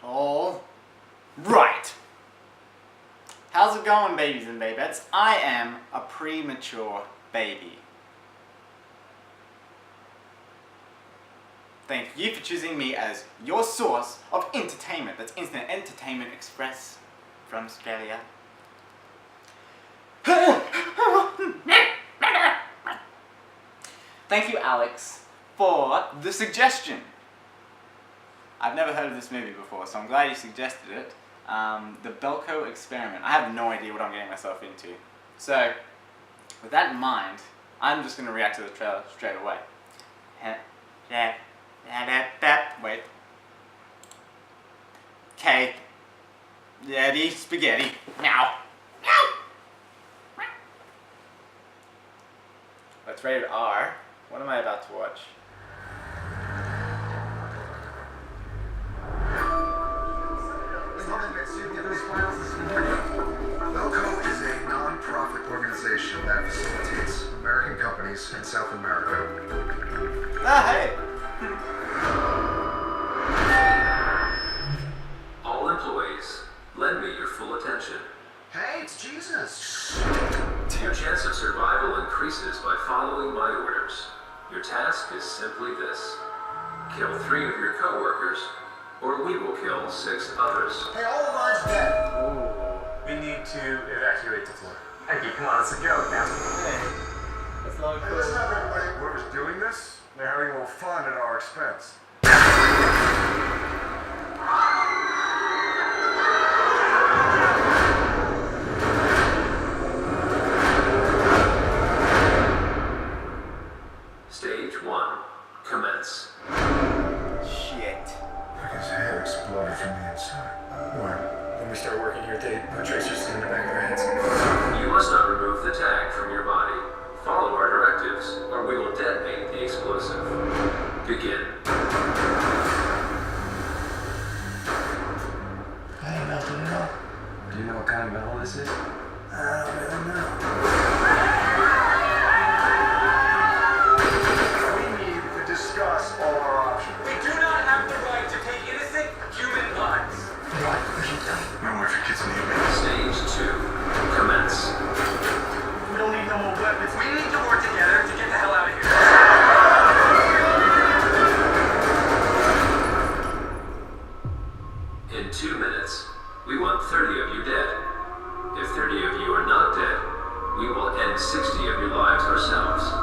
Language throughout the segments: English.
All right. How's it going, babies and babettes? I am a premature baby. Thank you for choosing me as your source of entertainment. That's Internet Entertainment Express from Australia. Thank you, Alex, for the suggestion. I've never heard of this movie before, so I'm glad you suggested it. The Belko Experiment. I have no idea what I'm getting myself into. So, with that in mind, I'm just going to react to the trailer straight away. Wait. Okay. Daddy spaghetti. Meow. Meow. That's rated R. What am I about to watch? Belko is a non-profit organization that facilitates American companies in South America. Ah, hey! All employees, lend me your full attention. Hey, it's Jesus! Your chance of survival increases by following my orders. Your task is simply this. Kill 3 of your co-workers, or we will kill 6 others. Hey, all of mine's dead! Ooh. We need to evacuate the floor. Hey, come on, it's a joke now. Hey. That's not Hey, cool. listen up, everybody. Whoever's doing this, they're having a little fun at our expense. Stage 1. Commence. Shit. Like his head exploded from the inside. When we start working here, they put tracers in the back of their heads. You must not remove the tag from your body. Follow our directives, or we will detonate the explosive. Begin. I ain't melted at all. Do you know what kind of metal this is? I don't really know. We need to discuss all our options. We do not have the right to take innocent human lives. What have you done? My wife and kids need me. Stage 2. Commence. We don't need no more weapons. We need to work together to get the hell out of here. In 2 minutes, we want 30 of you dead. If 30 of you are not dead, we will end 60 of your lives ourselves. 5,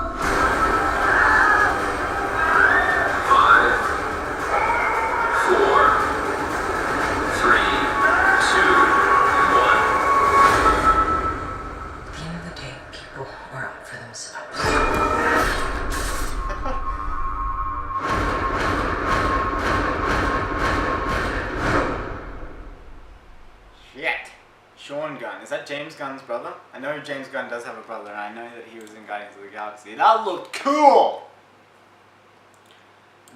4, 3, 2, 1. At the end of the day, people are out for themselves. Shit. Sean Gunn. Is that James Gunn's brother? I know James Gunn does have a brother, and I know that he was in Guardians of the Galaxy. That looked cool!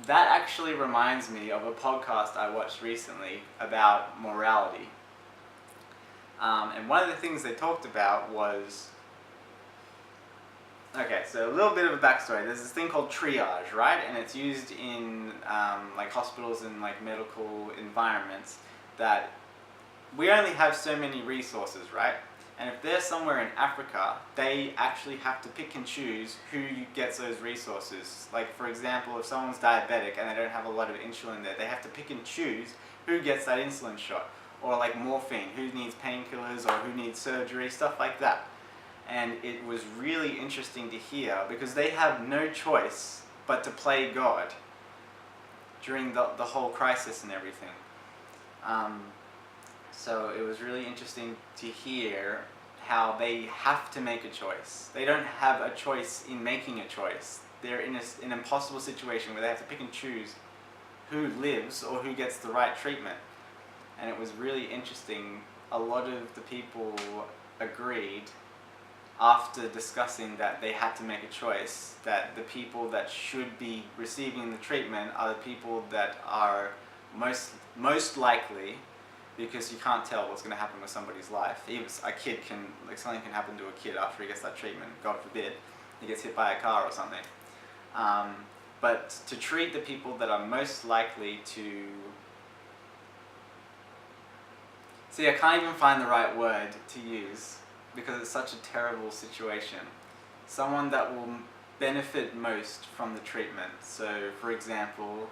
That actually reminds me of a podcast I watched recently about morality. And one of the things they talked about was... Okay, so a little bit of a backstory. There's this thing called triage, right? And it's used in like hospitals and like medical environments that we only have so many resources, right? And if they're somewhere in Africa, they actually have to pick and choose who gets those resources. Like, for example, if someone's diabetic and they don't have a lot of insulin there, they have to pick and choose who gets that insulin shot. Or like morphine, who needs painkillers or who needs surgery, stuff like that. And it was really interesting to hear because they have no choice but to play God during the whole crisis and everything. So it was really interesting to hear how they have to make a choice. They don't have a choice in making a choice. They're in an impossible situation where they have to pick and choose who lives or who gets the right treatment. And it was really interesting. A lot of the people agreed after discussing that they had to make a choice, that the people that should be receiving the treatment are the people that are most likely, because you can't tell what's going to happen with somebody's life. Even a kid can, like, something can happen to a kid after he gets that treatment, God forbid, he gets hit by a car or something. But to treat the people that are most likely to See, I can't even find the right word to use because it's such a terrible situation. Someone that will benefit most from the treatment. So, for example,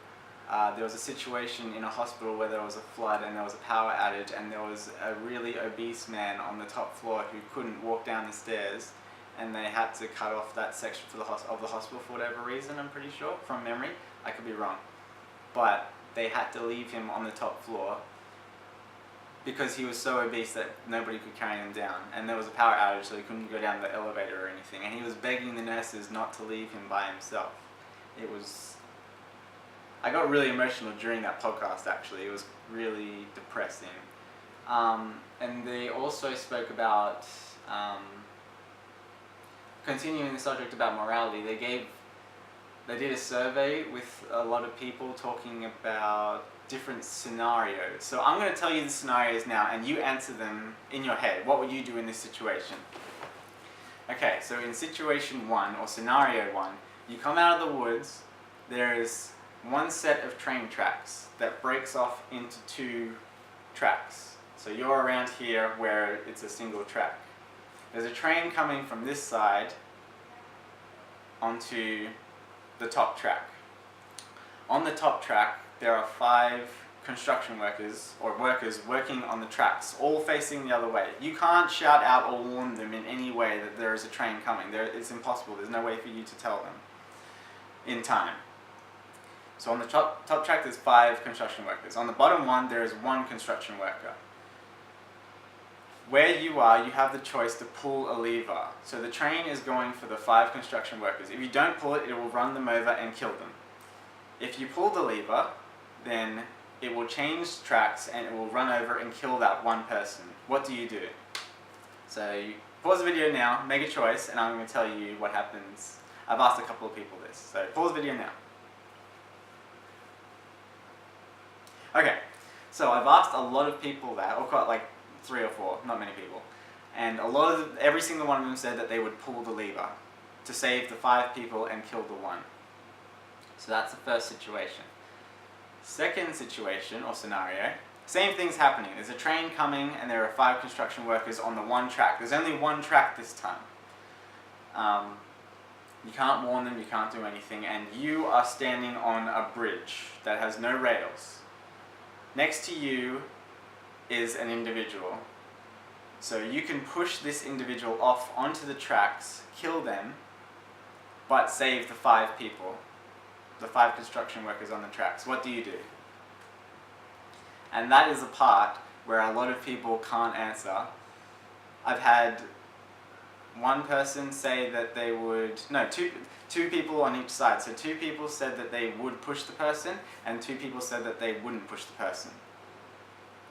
there was a situation in a hospital where there was a flood and there was a power outage and there was a really obese man on the top floor who couldn't walk down the stairs, and they had to cut off that section of the hospital for whatever reason, I'm pretty sure, from memory. I could be wrong. But they had to leave him on the top floor because he was so obese that nobody could carry him down, and there was a power outage so he couldn't go down the elevator or anything, and he was begging the nurses not to leave him by himself. I got really emotional during that podcast, actually. It was really depressing. And they also spoke about, continuing the subject about morality, they did a survey with a lot of people talking about different scenarios. So I'm going to tell you the scenarios now and you answer them in your head. What would you do in this situation? Okay, so in situation 1 or scenario 1, you come out of the woods, there is one set of train tracks that breaks off into 2 tracks. So you're around here where it's a single track. There's a train coming from this side onto the top track. On the top track, there are 5 construction workers or workers working on the tracks, all facing the other way. You can't shout out or warn them in any way that there is a train coming. It's impossible. There's no way for you to tell them in time. So on the top track there's 5 construction workers. On the bottom one there is 1 construction worker. Where you are, you have the choice to pull a lever. So the train is going for the 5 construction workers. If you don't pull it, it will run them over and kill them. If you pull the lever, then it will change tracks and it will run over and kill that 1 person. What do you do? So you pause the video now, make a choice, and I'm going to tell you what happens. I've asked a couple of people this, so pause the video now. Okay, so I've asked a lot of people that, or quite like 3 or 4, not many people, and every single one of them said that they would pull the lever to save the 5 people and kill the 1. So that's the first situation. Second situation or scenario, same thing's happening. There's a train coming and there are 5 construction workers on the 1 track. There's only 1 track this time. You can't warn them, you can't do anything, and you are standing on a bridge that has no rails. Next to you is an individual. So you can push this individual off onto the tracks, kill them, but save the 5 people, the 5 construction workers on the tracks. What do you do? And that is a part where a lot of people can't answer. I've had one person say that they would, no, two people on each side. So 2 people said that they would push the person and 2 people said that they wouldn't push the person,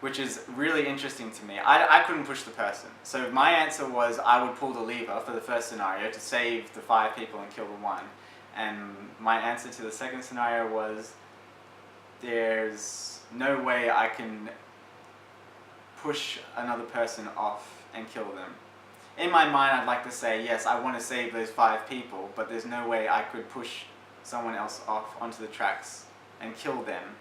which is really interesting to me. I couldn't push the person. So my answer was I would pull the lever for the first scenario to save the 5 people and kill the 1. And my answer to the second scenario was there's no way I can push another person off and kill them. In my mind, I'd like to say, yes, I want to save those 5 people, but there's no way I could push someone else off onto the tracks and kill them.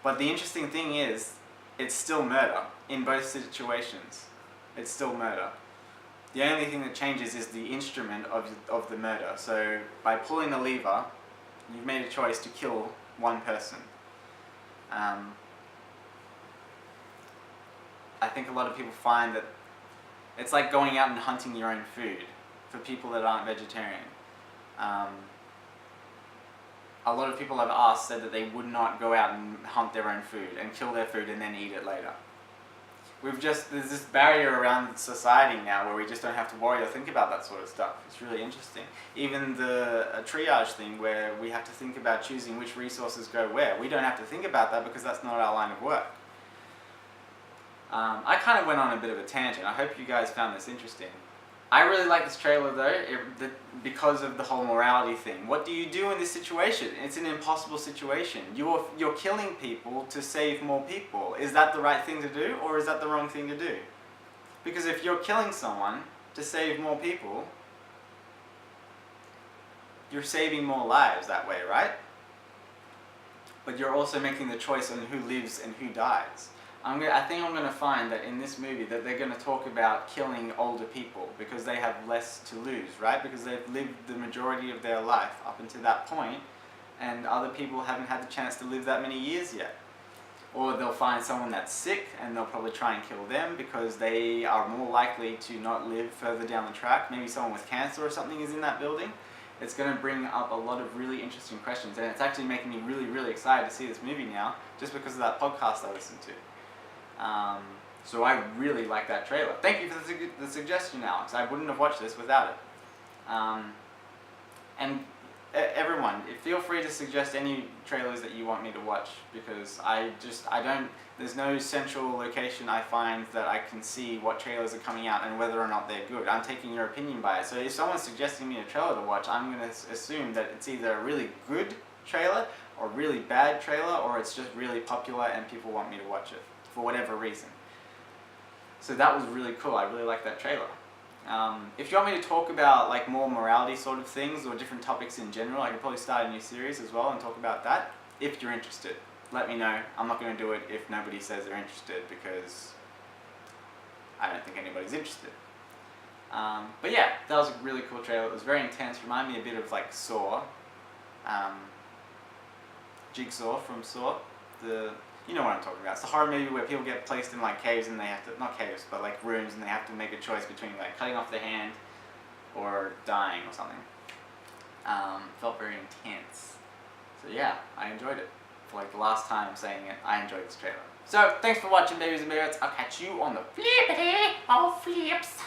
But the interesting thing is, it's still murder in both situations. It's still murder. The only thing that changes is the instrument of the murder. So by pulling the lever, you've made a choice to kill 1 person. I think a lot of people find that it's like going out and hunting your own food for people that aren't vegetarian. A lot of people I've asked said that they would not go out and hunt their own food and kill their food and then eat it later. There's this barrier around society now where we just don't have to worry or think about that sort of stuff. It's really interesting. Even the triage thing where we have to think about choosing which resources go where. We don't have to think about that because that's not our line of work. I kind of went on a bit of a tangent. I hope you guys found this interesting. I really like this trailer though, because of the whole morality thing. What do you do in this situation? It's an impossible situation. You're killing people to save more people. Is that the right thing to do, or is that the wrong thing to do? Because if you're killing someone to save more people, you're saving more lives that way, right? But you're also making the choice on who lives and who dies. I think I'm gonna find that in this movie that they're gonna talk about killing older people because they have less to lose, right? Because they've lived the majority of their life up until that point, and other people haven't had the chance to live that many years yet. Or they'll find someone that's sick and they'll probably try and kill them because they are more likely to not live further down the track. Maybe someone with cancer or something is in that building. It's going to bring up a lot of really interesting questions, and it's actually making me really, really excited to see this movie now just because of that podcast I listened to. So I really like that trailer. Thank you for the suggestion, Alex. I wouldn't have watched this without it. And everyone, feel free to suggest any trailers that you want me to watch because there's no central location I find that I can see what trailers are coming out and whether or not they're good. I'm taking your opinion by it. So if someone's suggesting me a trailer to watch, I'm going to assume that it's either a really good trailer or a really bad trailer, or it's just really popular and people want me to watch it for whatever reason. So that was really cool. I really like that trailer. If you want me to talk about like more morality sort of things or different topics in general, I could probably start a new series as well and talk about that. If you're interested, let me know. I'm not going to do it if nobody says they're interested because I don't think anybody's interested. But yeah, that was a really cool trailer. It was very intense. Reminded me a bit of like Saw. Jigsaw from Saw. You know what I'm talking about. It's the horror movie where people get placed in like caves and they have to, not caves, but like rooms, and they have to make a choice between like cutting off their hand or dying or something. Felt very intense. So yeah, I enjoyed it. For like the last time I'm saying it, I enjoyed this trailer. So thanks for watching, babies and babies. I'll catch you on the flippity of flips.